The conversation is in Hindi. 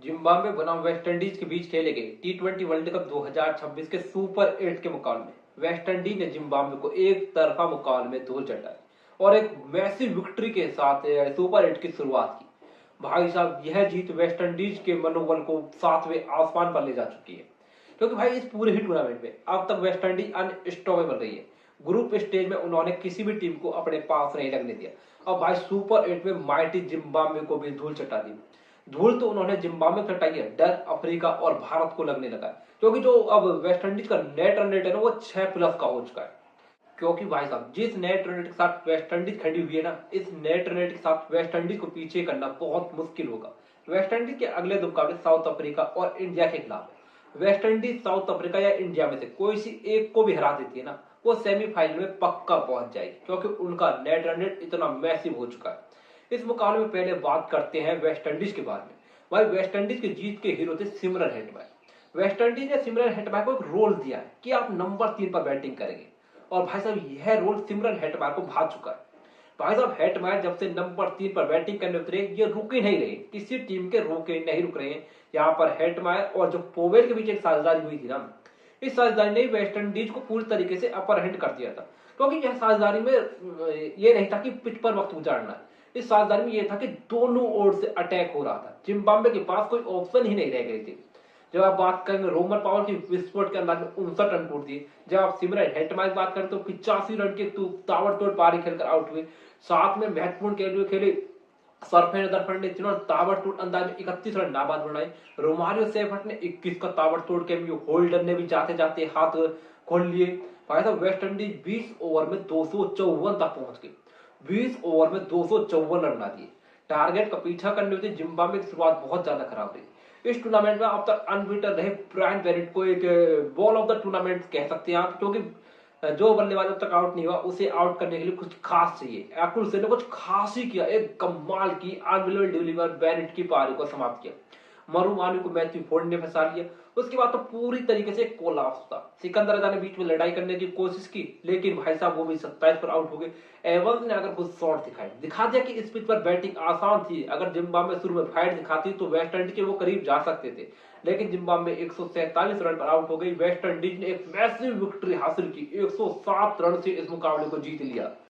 जिम्बाब्वे बनाम वेस्टइंडीज के बीच खेले गए टी20 वर्ल्ड कप 2026 के सुपर 8 के मुकाबले में वेस्टइंडीज ने जिम्बाब्वे को एक तरफा मुकाबले में धूल चटाई और एक मैसिव विक्ट्री के साथ सुपर 8 की शुरुआत की। भाई साहब, यह जीत वेस्टइंडीज के मनोबल को सातवें आसमान पर ले जा चुकी है, क्योंकि भाई इस पूरे ही टूर्नामेंट में अब तक वेस्टइंडीज अनस्टॉपेबल रही है। ग्रुप स्टेज में उन्होंने किसी भी टीम को अपने पास नहीं लगने दिया। अब भाई सुपर 8 में माइटी जिम्बाब्वे को भी धूल चटा दी। धूल तो उन्होंने जिम्बाब्वे में चटाई है, डर अफ्रीका और भारत को लगने लगा है, क्योंकि जो अब वेस्टइंडीज का नेट रन रेट है ना, वो 6+ का हो चुका है। क्योंकि भाई साहब, जिस नेट रन रेट के साथ वेस्टइंडीज खड़ी हुई है ना, इस नेट रन रेट के साथ वेस्टइंडीज को पीछे करना बहुत मुश्किल होगा। वेस्टइंडीज के अगले दो मुकाबले साउथ अफ्रीका और इंडिया के खिलाफ है। वेस्टइंडीज साउथ अफ्रीका या इंडिया में से कोई सी एक को भी हरा देती है ना, वो सेमीफाइनल में पक्का पहुंच जाएगी, क्योंकि उनका नेट रन रेट इतना मैसिव हो चुका है। इस मुकाबले में पहले बात करते हैं वेस्टइंडीज के बारे में। भाई वेस्टइंडीज के जीत के हीरो थे सिमरन हेटमायर। वेस्टइंडीज ने सिमरन हेटमायर को एक रोल दिया है कि आप नंबर 3 पर बैटिंग करेंगे, और भाई साहब यह रोल सिमरन हेटमायर को भा चुका है। भाई साहब, हेटमायर जब से नंबर 3 पर बैटिंग करने उतरे, ये रुक ही नहीं रहे, किसी टीम के रोके नहीं रुक रहे हैं। यहाँ पर हेटमायर और जो पोवेल के बीच एक साझेदारी हुई थी ना, इस साझेदारी ने वेस्टइंडीज को पूरी तरीके से अपर हैंड कर दिया था, क्योंकि यह साझेदारी में ये नहीं था कि पिच पर वक्त गुजारना है। इस साझेदारी में यह था कि दोनों ओर से अटैक हो रहा था, जिम्बाब्वे के पास कोई ऑप्शन ही नहीं रह गई थी। जब आप बात करेंगे रोमन पावर की, विस्फोट के अंदाज में 59 रन टूट दिए। जब आप सिमरन हेटमायर की बात करें तो 85 रन के ताबड़तोड़ पारी खेलकर आउट हुए। साथ में महत्वपूर्ण खेले सरफेन दरफंड ने जिन्होंने ताबड़तोड़ अंदाज में 31 रन नाबाद बनाए। रोमारियो सेफर्ट ने 21 का ताबड़तोड़ कैमियो, होल्डर ने भी जाते जाते हाथ खोल लिए। भाई साहब, वेस्ट इंडीज 20 ओवर में 254 तक पहुंच गई। 20 ओवर में 254 रन बना दिए। टारगेट का पीछा करने में जिम्बाब्वे की शुरुआत बहुत ज्यादा खराब रही। इस टूर्नामेंट में अब तक अनबीटन रहे ब्रायन बेनेट को एक बॉल ऑफ द टूर्नामेंट कह सकते हैं आप, क्योंकि जो बल्लेबाज अब तक आउट नहीं हुआ उसे आउट करने के लिए कुछ खास चाहिए। एकुल से ने कुछ खास ही किया, एक कमाल की अनबिलीवेबल डिलीवर बेनेट की पारी को समाप्त किया। मरुमानी को मैथ्यू फोर्ड ने फंसा लिया। उसके बाद तो पूरी तरीके से कोलाप्स था। सिकंदर रजा ने बीच में लड़ाई करने की कोशिश की, लेकिन भाई साहब वो भी 27 पर आउट हो गए। एवंस ने अगर कुछ शॉट दिखा दिया कि इस पिच पर बैटिंग आसान थी। अगर जिम्बाब्वे शुरू में फाइट दिखाती तो वेस्ट इंडीज के वो करीब जा सकते थे, लेकिन जिम्बाब्वे 147 रन पर आउट हो गई। वेस्ट इंडीज ने एक मैसिव विक्ट्री हासिल की, 107 रन से इस मुकाबले को जीत लिया।